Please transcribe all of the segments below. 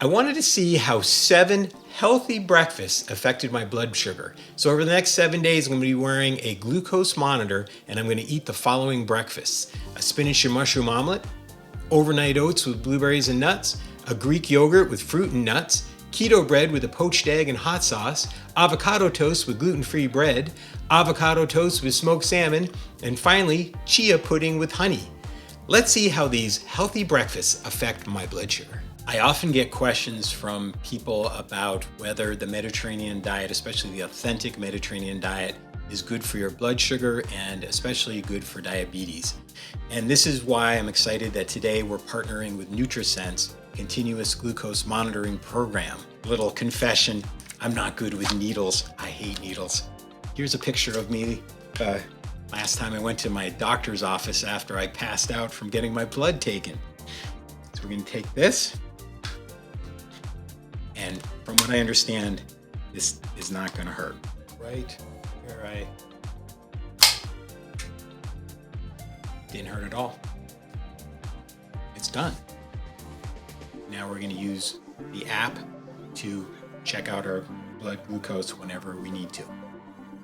I wanted to see how 7 healthy breakfasts affected my blood sugar. So over the next 7 days, I'm going to be wearing a glucose monitor and I'm going to eat the following breakfasts: a spinach and mushroom omelet, overnight oats with blueberries and nuts, a Greek yogurt with fruit and nuts, keto bread with a poached egg and hot sauce, avocado toast with gluten-free bread, avocado toast with smoked salmon, and finally, chia pudding with honey. Let's see how these healthy breakfasts affect my blood sugar. I often get questions from people about whether the Mediterranean diet, especially the authentic Mediterranean diet, is good for your blood sugar and especially good for diabetes. And this is why I'm excited that today we're partnering with Nutrisense continuous glucose monitoring program. Little confession, I'm not good with needles. I hate needles. Here's a picture of me last time I went to my doctor's office after I passed out from getting my blood taken. So we're gonna take this. And from what I understand, this is not gonna hurt. Right where I didn't hurt at all. It's done. Now we're gonna use the app to check out our blood glucose whenever we need to.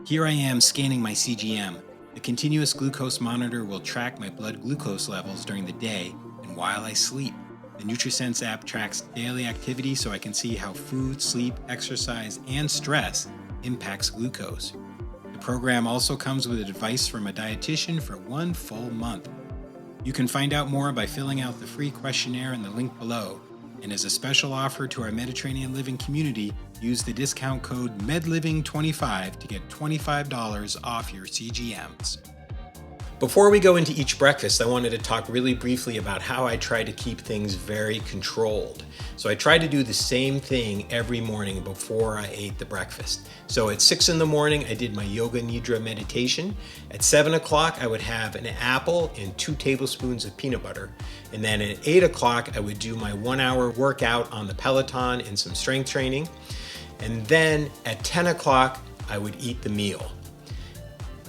Here I am scanning my CGM. The continuous glucose monitor will track my blood glucose levels during the day and while I sleep. The Nutrisense app tracks daily activity so I can see how food, sleep, exercise, and stress impacts glucose. The program also comes with advice from a dietitian for 1 full month. You can find out more by filling out the free questionnaire in the link below. And as a special offer to our Mediterranean Living community, use the discount code MEDLIVING25 to get $25 off your CGMs. Before we go into each breakfast, I wanted to talk really briefly about how I try to keep things very controlled. So I try to do the same thing every morning before I ate the breakfast. So at 6 in the morning, I did my yoga nidra meditation. At 7 o'clock, I would have an apple and 2 tablespoons of peanut butter. And then at 8 o'clock, I would do my 1-hour workout on the Peloton and some strength training. And then at 10 o'clock, I would eat the meal.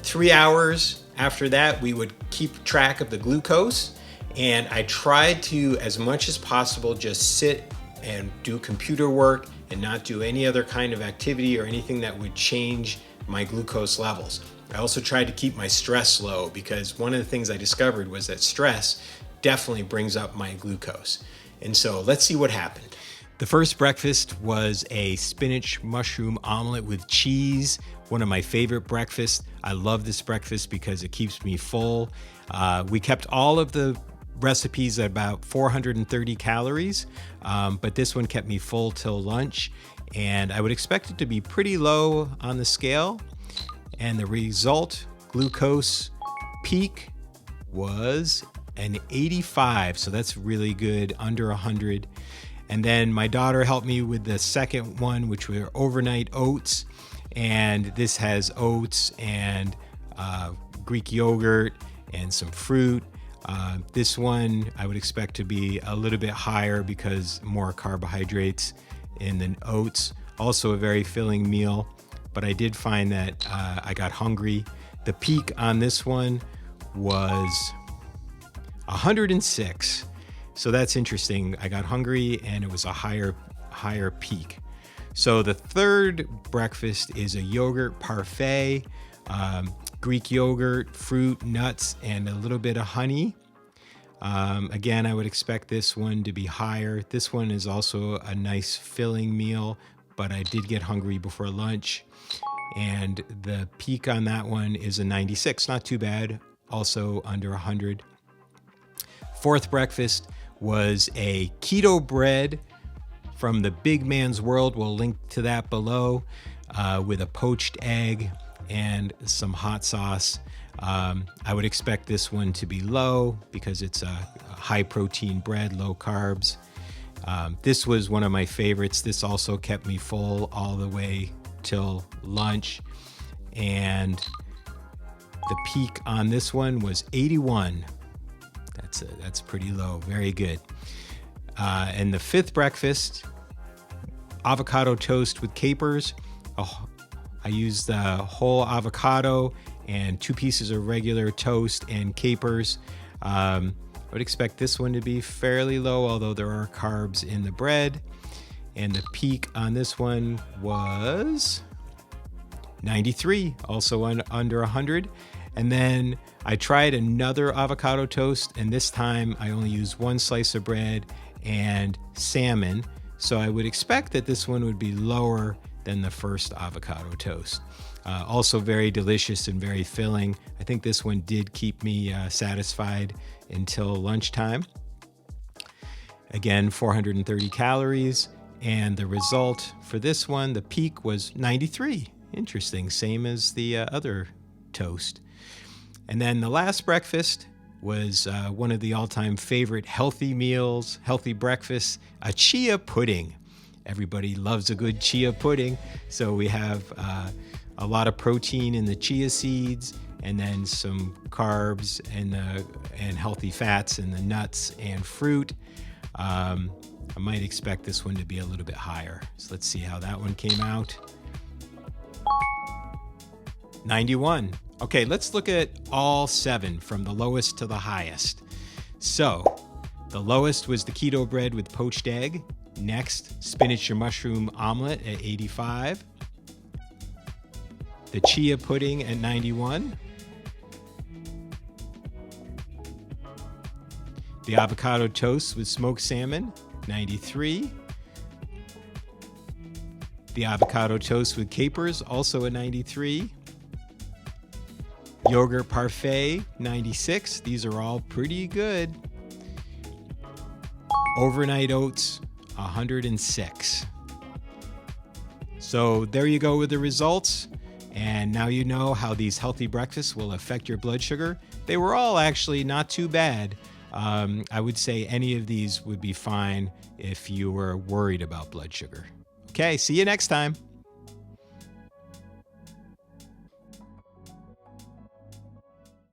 3 hours after that, we would keep track of the glucose, and I tried to, as much as possible, just sit and do computer work and not do any other kind of activity or anything that would change my glucose levels. I also tried to keep my stress low because one of the things I discovered was that stress definitely brings up my glucose. And so let's see what happened. The first breakfast was a spinach mushroom omelet with cheese, one of my favorite breakfasts. I love this breakfast because it keeps me full. We kept all of the recipes at about 430 calories, but this one kept me full till lunch. And I would expect it to be pretty low on the scale. And the result, glucose peak, was an 85. So that's really good, under 100. And then my daughter helped me with the second one, which were overnight oats. And this has oats and Greek yogurt and some fruit. This one I would expect to be a little bit higher because more carbohydrates in the oats. Also a very filling meal, but I did find that I got hungry. The peak on this one was 106. So that's interesting. I got hungry and it was a higher peak. So the third breakfast is a yogurt parfait, Greek yogurt, fruit, nuts, and a little bit of honey. Again, I would expect this one to be higher. This one is also a nice filling meal, but I did get hungry before lunch. And the peak on that one is a 96, not too bad, also under 100. Fourth breakfast was a keto bread from the Big Man's World. We'll link to that below, with a poached egg and some hot sauce. I would expect this one to be low because it's a high protein bread, low carbs. This was one of my favorites. This also kept me full all the way till lunch. And the peak on this one was 81. That's pretty low. Very good. And the fifth breakfast, avocado toast with capers. I used the whole avocado and 2 pieces of regular toast and capers. I would expect this one to be fairly low, although there are carbs in the bread. And the peak on this one was 93, also under 100. And then I tried another avocado toast, and this time I only used 1 slice of bread and salmon. So I would expect that this one would be lower than the first avocado toast. Also very delicious and very filling. I think this one did keep me satisfied until lunchtime. Again, 430 calories. And the result for this one, the peak was 93. Interesting, same as the other toast. And then the last breakfast was one of the all-time favorite healthy meals, healthy breakfasts, a chia pudding. Everybody loves a good chia pudding. So we have a lot of protein in the chia seeds, and then some carbs and healthy fats in the nuts and fruit. I might expect this one to be a little bit higher. So let's see how that one came out. 91. Okay, let's look at all 7 from the lowest to the highest. So the lowest was the keto bread with poached egg. Next, spinach and mushroom omelet at 85. The chia pudding at 91. The avocado toast with smoked salmon, 93. The avocado toast with capers, also a 93. Yogurt parfait, 96. These are all pretty good. Overnight oats, 106. So there you go with the results. And now you know how these healthy breakfasts will affect your blood sugar. They were all actually not too bad. I would say any of these would be fine if you were worried about blood sugar. Okay, see you next time.